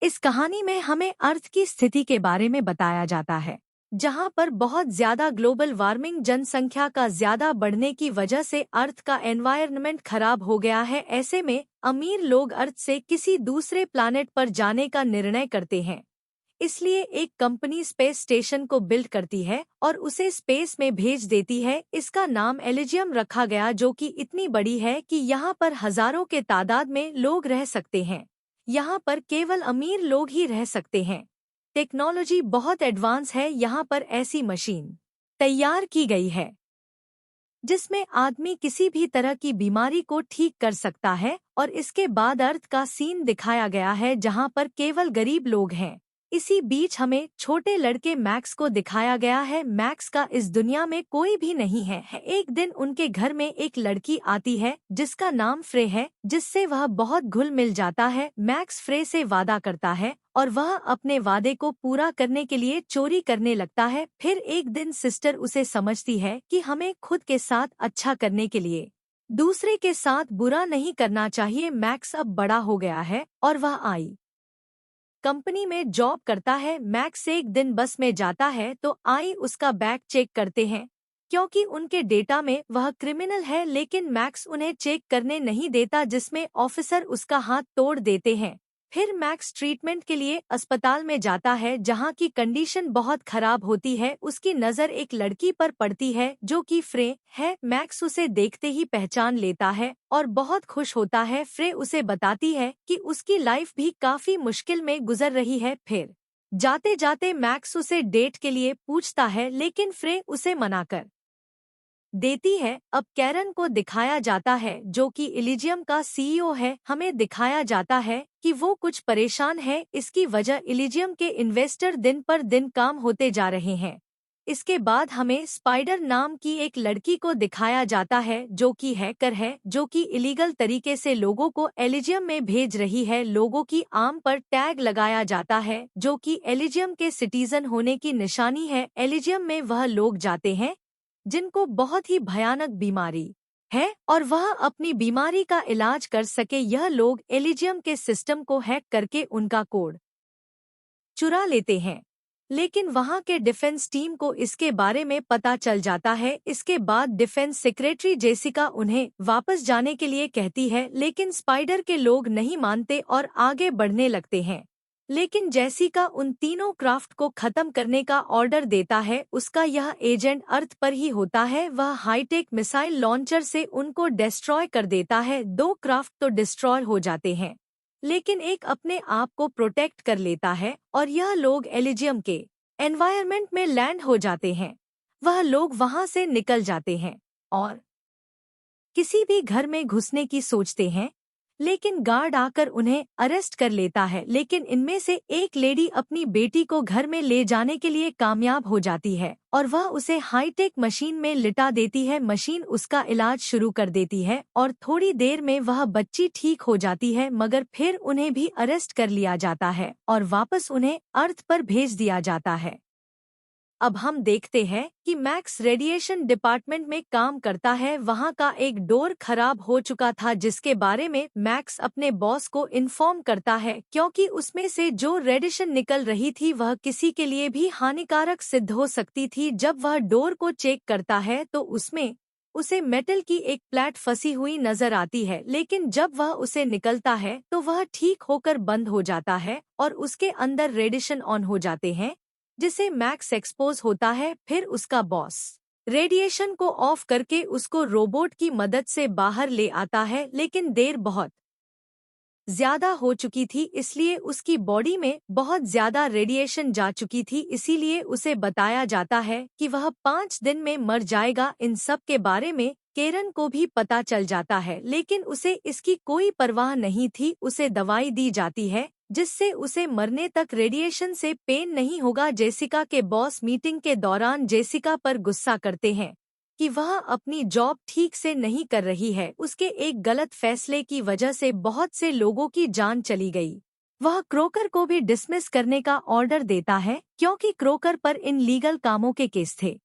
इस कहानी में हमें अर्थ की स्थिति के बारे में बताया जाता है, जहां पर बहुत ज्यादा ग्लोबल वार्मिंग, जनसंख्या का ज्यादा बढ़ने की वजह से अर्थ का एनवायरनमेंट खराब हो गया है। ऐसे में अमीर लोग अर्थ से किसी दूसरे प्लैनेट पर जाने का निर्णय करते हैं। इसलिए एक कंपनी स्पेस स्टेशन को बिल्ड करती है और उसे स्पेस में भेज देती है। इसका नाम एलिजियम रखा गया, जो कि इतनी बड़ी है कि यहाँ पर हजारों के तादाद में लोग रह सकते हैं। यहाँ पर केवल अमीर लोग ही रह सकते हैं। टेक्नोलॉजी बहुत एडवांस है। यहाँ पर ऐसी मशीन तैयार की गई है जिसमें आदमी किसी भी तरह की बीमारी को ठीक कर सकता है। और इसके बाद अर्थ का सीन दिखाया गया है, जहाँ पर केवल गरीब लोग हैं। इसी बीच हमें छोटे लड़के मैक्स को दिखाया गया है। मैक्स का इस दुनिया में कोई भी नहीं है। एक दिन उनके घर में एक लड़की आती है जिसका नाम फ्रे है, जिससे वह बहुत घुल मिल जाता है। मैक्स फ्रे से वादा करता है और वह अपने वादे को पूरा करने के लिए चोरी करने लगता है। फिर एक दिन सिस्टर उसे समझती है कि हमें खुद के साथ अच्छा करने के लिए दूसरे के साथ बुरा नहीं करना चाहिए। मैक्स अब बड़ा हो गया है और वह आई कंपनी में जॉब करता है। मैक्स एक दिन बस में जाता है तो आई उसका बैग चेक करते हैं, क्योंकि उनके डेटा में वह क्रिमिनल है। लेकिन मैक्स उन्हें चेक करने नहीं देता, जिसमें ऑफिसर उसका हाथ तोड़ देते हैं। फिर मैक्स ट्रीटमेंट के लिए अस्पताल में जाता है, जहां की कंडीशन बहुत खराब होती है। उसकी नज़र एक लड़की पर पड़ती है जो कि फ्रे है। मैक्स उसे देखते ही पहचान लेता है और बहुत खुश होता है। फ्रे उसे बताती है कि उसकी लाइफ भी काफी मुश्किल में गुजर रही है। फिर जाते जाते मैक्स उसे डेट के लिए पूछता है, लेकिन फ्रे उसे मना कर देती है। अब कैरन को दिखाया जाता है, जो कि इलिजियम का सीईओ है। हमें दिखाया जाता है कि वो कुछ परेशान है। इसकी वजह इलिजियम के इन्वेस्टर दिन पर दिन काम होते जा रहे हैं। इसके बाद हमें स्पाइडर नाम की एक लड़की को दिखाया जाता है, जो कि हैकर है, जो कि इलीगल तरीके से लोगों को एलिजियम में भेज रही है। लोगों की आर्म पर टैग लगाया जाता है, जो कि एलिजियम के सिटीजन होने की निशानी है। एलिजियम में वह लोग जाते हैं जिनको बहुत ही भयानक बीमारी है और वह अपनी बीमारी का इलाज कर सके। यह लोग एलिजियम के सिस्टम को हैक करके उनका कोड चुरा लेते हैं, लेकिन वहां के डिफेंस टीम को इसके बारे में पता चल जाता है। इसके बाद डिफेंस सेक्रेटरी जेसिका उन्हें वापस जाने के लिए कहती है, लेकिन स्पाइडर के लोग नहीं मानते और आगे बढ़ने लगते हैं। लेकिन जेसिका उन तीनों क्राफ्ट को खत्म करने का ऑर्डर देता है। उसका यह एजेंट अर्थ पर ही होता है। वह हाईटेक मिसाइल लॉन्चर से उनको डिस्ट्रॉय कर देता है। 2 क्राफ्ट तो डिस्ट्रॉय हो जाते हैं, लेकिन एक अपने आप को प्रोटेक्ट कर लेता है और यह लोग एलिजियम के एनवायरनमेंट में लैंड हो जाते हैं। वह लोग वहां से निकल जाते हैं और किसी भी घर में घुसने की सोचते हैं, लेकिन गार्ड आकर उन्हें अरेस्ट कर लेता है। लेकिन इनमें से एक लेडी अपनी बेटी को घर में ले जाने के लिए कामयाब हो जाती है और वह उसे हाईटेक मशीन में लिटा देती है। मशीन उसका इलाज शुरू कर देती है और थोड़ी देर में वह बच्ची ठीक हो जाती है, मगर फिर उन्हें भी अरेस्ट कर लिया जाता है और वापस उन्हें अर्थ पर भेज दिया जाता है। अब हम देखते हैं कि मैक्स रेडिएशन डिपार्टमेंट में काम करता है। वहां का एक डोर खराब हो चुका था, जिसके बारे में मैक्स अपने बॉस को इन्फॉर्म करता है, क्योंकि उसमें से जो रेडिएशन निकल रही थी वह किसी के लिए भी हानिकारक सिद्ध हो सकती थी। जब वह डोर को चेक करता है तो उसमें उसे मेटल की एक प्लेट फंसी हुई नजर आती है, लेकिन जब वह उसे निकलता है तो वह ठीक होकर बंद हो जाता है और उसके अंदर रेडिएशन ऑन हो जाते हैं, जिसे मैक्स एक्सपोज होता है। फिर उसका बॉस रेडिएशन को ऑफ करके उसको रोबोट की मदद से बाहर ले आता है, लेकिन देर बहुत ज्यादा हो चुकी थी, इसलिए उसकी बॉडी में बहुत ज्यादा रेडिएशन जा चुकी थी। इसीलिए उसे बताया जाता है कि वह 5 दिन में मर जाएगा। इन सब के बारे में केरन को भी पता चल जाता है, लेकिन उसे इसकी कोई परवाह नहीं थी। उसे दवाई दी जाती है जिससे उसे मरने तक रेडिएशन से पेन नहीं होगा। जेसिका के बॉस मीटिंग के दौरान जेसिका पर गुस्सा करते हैं कि वह अपनी जॉब ठीक से नहीं कर रही है। उसके एक गलत फैसले की वजह से बहुत से लोगों की जान चली गई। वह क्रोकर को भी डिसमिस करने का ऑर्डर देता है, क्योंकि क्रोकर पर इन लीगल कामों के केस थे।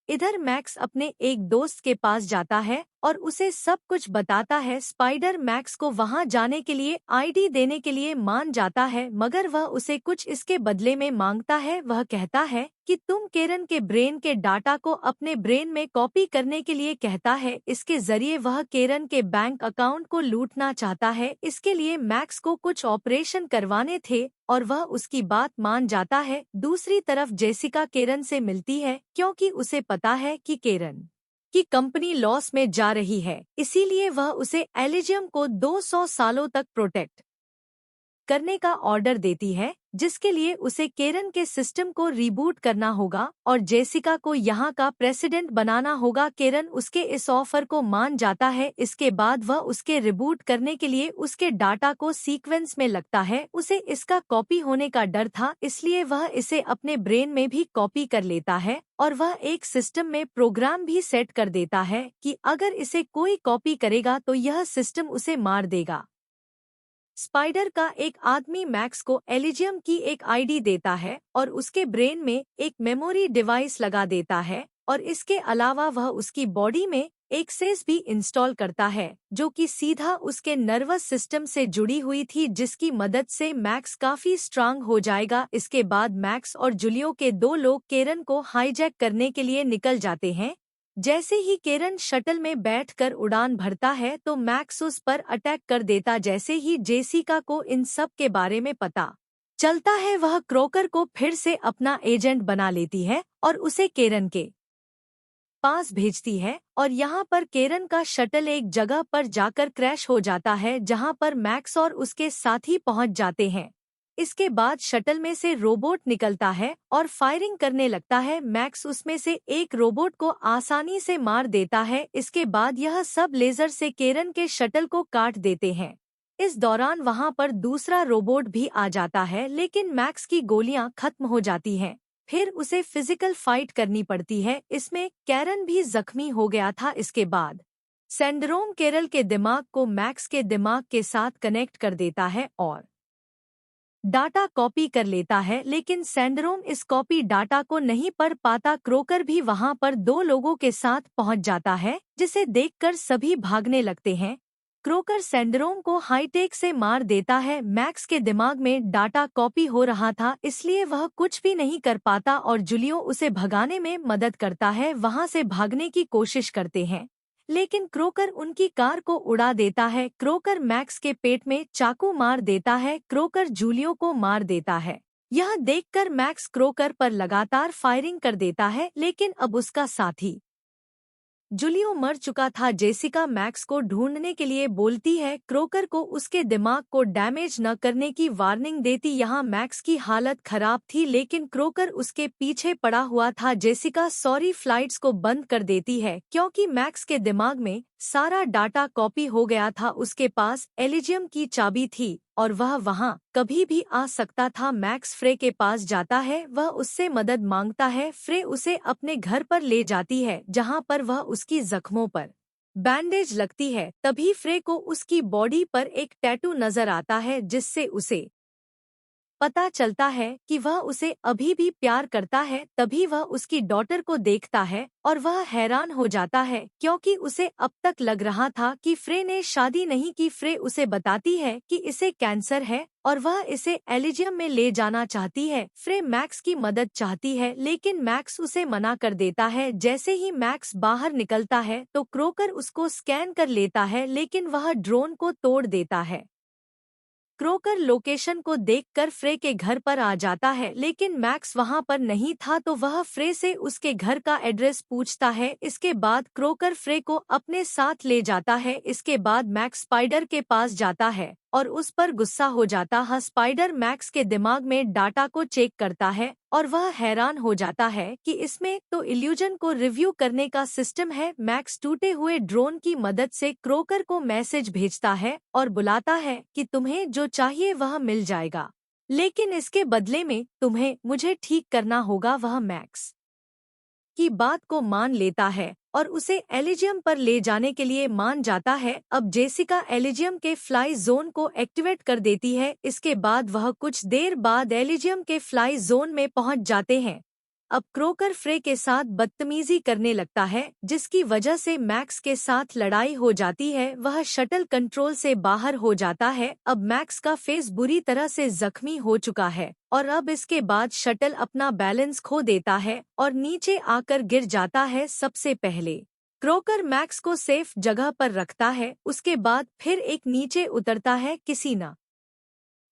इधर मैक्स अपने एक दोस्त के पास जाता है और उसे सब कुछ बताता है। स्पाइडर मैक्स को वहां जाने के लिए आईडी देने के लिए मान जाता है, मगर वह उसे कुछ इसके बदले में मांगता है। वह कहता है कि तुम केरन के ब्रेन के डाटा को अपने ब्रेन में कॉपी करने के लिए कहता है। इसके जरिए वह केरन के बैंक अकाउंट को लूटना चाहता है। इसके लिए मैक्स को कुछ ऑपरेशन करवाने थे और वह उसकी बात मान जाता है। दूसरी तरफ जेसिका केरन से मिलती है क्योंकि उसे पता है कि केरन की कंपनी लॉस में जा रही है, इसीलिए वह उसे एलिजियम को 200 सालों तक प्रोटेक्ट करने का ऑर्डर देती है, जिसके लिए उसे केरन के सिस्टम को रीबूट करना होगा और जेसिका को यहाँ का प्रेसिडेंट बनाना होगा। केरन उसके इस ऑफर को मान जाता है। इसके बाद वह उसके रिबूट करने के लिए उसके डाटा को सीक्वेंस में लगता है। उसे इसका कॉपी होने का डर था, इसलिए वह इसे अपने ब्रेन में भी कॉपी कर लेता है और वह एक सिस्टम में प्रोग्राम भी सेट कर देता है कि अगर इसे कोई कॉपी करेगा तो यह सिस्टम उसे मार देगा। स्पाइडर का एक आदमी मैक्स को एलिजियम की एक आईडी देता है और उसके ब्रेन में एक मेमोरी डिवाइस लगा देता है और इसके अलावा वह उसकी बॉडी में एक सेस भी इंस्टॉल करता है, जो कि सीधा उसके नर्वस सिस्टम से जुड़ी हुई थी, जिसकी मदद से मैक्स काफी स्ट्रांग हो जाएगा। इसके बाद मैक्स और जूलियो के दो लोग केरन को हाईजैक करने के लिए निकल जाते हैं। जैसे ही केरन शटल में बैठकर उड़ान भरता है तो मैक्स उस पर अटैक कर देता। जैसे ही जेसिका को इन सब के बारे में पता चलता है, वह क्रोकर को फिर से अपना एजेंट बना लेती है और उसे केरन के पास भेजती है और यहाँ पर केरन का शटल एक जगह पर जाकर क्रैश हो जाता है, जहाँ पर मैक्स और उसके साथी पहुँच जाते हैं। इसके बाद शटल में से रोबोट निकलता है और फायरिंग करने लगता है। मैक्स उसमें से एक रोबोट को आसानी से मार देता है। इसके बाद यह सब लेजर से केरन के शटल को काट देते हैं। इस दौरान वहां पर दूसरा रोबोट भी आ जाता है, लेकिन मैक्स की गोलियां खत्म हो जाती हैं। फिर उसे फिजिकल फाइट करनी पड़ती है। इसमें कैरन भी जख्मी हो गया था। इसके बाद सिंड्रोम केरल के दिमाग को मैक्स के दिमाग के साथ कनेक्ट कर देता है और डाटा कॉपी कर लेता है, लेकिन सिंड्रोम इस कॉपी डाटा को नहीं पढ़ पाता। क्रोकर भी वहां पर दो लोगों के साथ पहुंच जाता है, जिसे देखकर सभी भागने लगते हैं। क्रोकर सिंड्रोम को हाईटेक से मार देता है। मैक्स के दिमाग में डाटा कॉपी हो रहा था, इसलिए वह कुछ भी नहीं कर पाता और जूलियो उसे भगाने में मदद करता है। वहां से भागने की कोशिश करते हैं, लेकिन क्रोकर उनकी कार को उड़ा देता है। क्रोकर मैक्स के पेट में चाकू मार देता है। क्रोकर जूलियो को मार देता है। यह देखकर मैक्स क्रोकर पर लगातार फायरिंग कर देता है, लेकिन अब उसका साथी जूलियो मर चुका था। जेसिका मैक्स को ढूंढने के लिए बोलती है। क्रोकर को उसके दिमाग को डैमेज न करने की वार्निंग देती। यहाँ मैक्स की हालत खराब थी, लेकिन क्रोकर उसके पीछे पड़ा हुआ था। जेसिका सॉरी फ्लाइट्स को बंद कर देती है क्योंकि मैक्स के दिमाग में सारा डाटा कॉपी हो गया था। उसके पास एलिजियम की चाबी थी और वह वहां कभी भी आ सकता था। मैक्स फ्रे के पास जाता है, वह उससे मदद मांगता है। फ्रे उसे अपने घर पर ले जाती है, जहां पर वह उसकी जख्मों पर बैंडेज लगती है। तभी फ्रे को उसकी बॉडी पर एक टैटू नजर आता है, जिससे उसे पता चलता है कि वह उसे अभी भी प्यार करता है। तभी वह उसकी डॉटर को देखता है और वह हैरान हो जाता है क्योंकि उसे अब तक लग रहा था कि फ्रे ने शादी नहीं की। फ्रे उसे बताती है कि इसे कैंसर है और वह इसे एलिजियम में ले जाना चाहती है। फ्रे मैक्स की मदद चाहती है, लेकिन मैक्स उसे मना कर देता है। जैसे ही मैक्स बाहर निकलता है तो क्रोकर उसको स्कैन कर लेता है, लेकिन वह ड्रोन को तोड़ देता है। क्रोकर लोकेशन को देखकर फ्रे के घर पर आ जाता है, लेकिन मैक्स वहां पर नहीं था, तो वह फ्रे से उसके घर का एड्रेस पूछता है। इसके बाद क्रोकर फ्रे को अपने साथ ले जाता है। इसके बाद मैक्स स्पाइडर के पास जाता है और उस पर गुस्सा हो जाता है। स्पाइडर मैक्स के दिमाग में डाटा को चेक करता है और वह हैरान हो जाता है कि इसमें तो इल्यूजन को रिव्यू करने का सिस्टम है। मैक्स टूटे हुए ड्रोन की मदद से क्रोकर को मैसेज भेजता है और बुलाता है कि तुम्हें जो चाहिए वह मिल जाएगा, लेकिन इसके बदले में तुम्हें मुझे ठीक करना होगा। वह मैक्स की बात को मान लेता है और उसे एलिजियम पर ले जाने के लिए मान जाता है। अब जेसिका एलिजियम के फ्लाई जोन को एक्टिवेट कर देती है। इसके बाद वह कुछ देर बाद एलिजियम के फ्लाई जोन में पहुंच जाते हैं। अब क्रोकर फ्रे के साथ बदतमीजी करने लगता है, जिसकी वजह से मैक्स के साथ लड़ाई हो जाती है। वह शटल कंट्रोल से बाहर हो जाता है। अब मैक्स का फेस बुरी तरह से जख्मी हो चुका है और अब इसके बाद शटल अपना बैलेंस खो देता है और नीचे आकर गिर जाता है। सबसे पहले क्रोकर मैक्स को सेफ जगह पर रखता है, उसके बाद फिर एक नीचे उतरता है।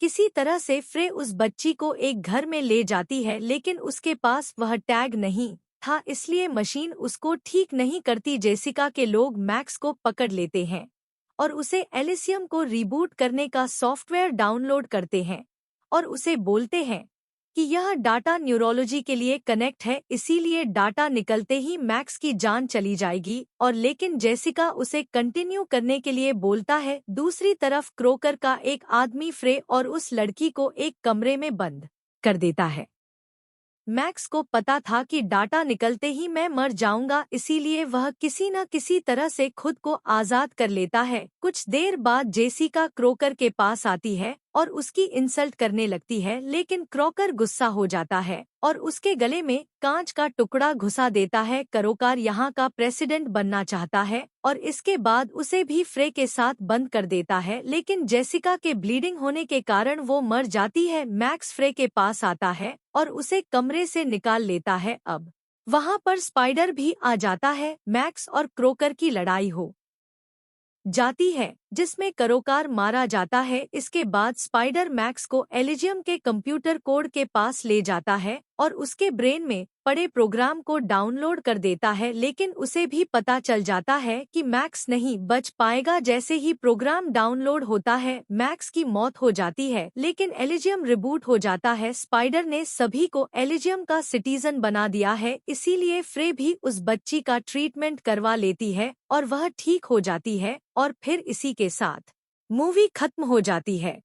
किसी तरह से फ्रे उस बच्ची को एक घर में ले जाती है, लेकिन उसके पास वह टैग नहीं था, इसलिए मशीन उसको ठीक नहीं करती। जेसिका के लोग मैक्स को पकड़ लेते हैं और उसे एलिसियम को रिबूट करने का सॉफ्टवेयर डाउनलोड करते हैं और उसे बोलते हैं कि यह डाटा न्यूरोलॉजी के लिए कनेक्ट है, इसीलिए डाटा निकलते ही मैक्स की जान चली जाएगी। और लेकिन जेसिका उसे कंटिन्यू करने के लिए बोलता है। दूसरी तरफ क्रोकर का एक आदमी फ्रे और उस लड़की को एक कमरे में बंद कर देता है। मैक्स को पता था कि डाटा निकलते ही मैं मर जाऊंगा, इसीलिए वह किसी न किसी तरह से खुद को आजाद कर लेता है। कुछ देर बाद जेसिका क्रोकर के पास आती है और उसकी इंसल्ट करने लगती है, लेकिन क्रोकर गुस्सा हो जाता है और उसके गले में कांच का टुकड़ा घुसा देता है। क्रोकर यहाँ का प्रेसिडेंट बनना चाहता है और इसके बाद उसे भी फ्रे के साथ बंद कर देता है, लेकिन जेसिका के ब्लीडिंग होने के कारण वो मर जाती है। मैक्स फ्रे के पास आता है और उसे कमरे से निकाल लेता है। अब वहाँ पर स्पाइडर भी आ जाता है। मैक्स और क्रोकर की लड़ाई हो जाती है, जिसमें क्रोकर मारा जाता है। इसके बाद स्पाइडर मैक्स को एलिजियम के कंप्यूटर कोड के पास ले जाता है और उसके ब्रेन में पड़े प्रोग्राम को डाउनलोड कर देता है, लेकिन उसे भी पता चल जाता है कि मैक्स नहीं बच पाएगा। जैसे ही प्रोग्राम डाउनलोड होता है, मैक्स की मौत हो जाती है, लेकिन एलिजियम रिबूट हो जाता है। स्पाइडर ने सभी को एलिजियम का सिटीजन बना दिया है, इसीलिए फ्रे भी उस बच्ची का ट्रीटमेंट करवा लेती है और वह ठीक हो जाती है और फिर इसी के साथ मूवी खत्म हो जाती है।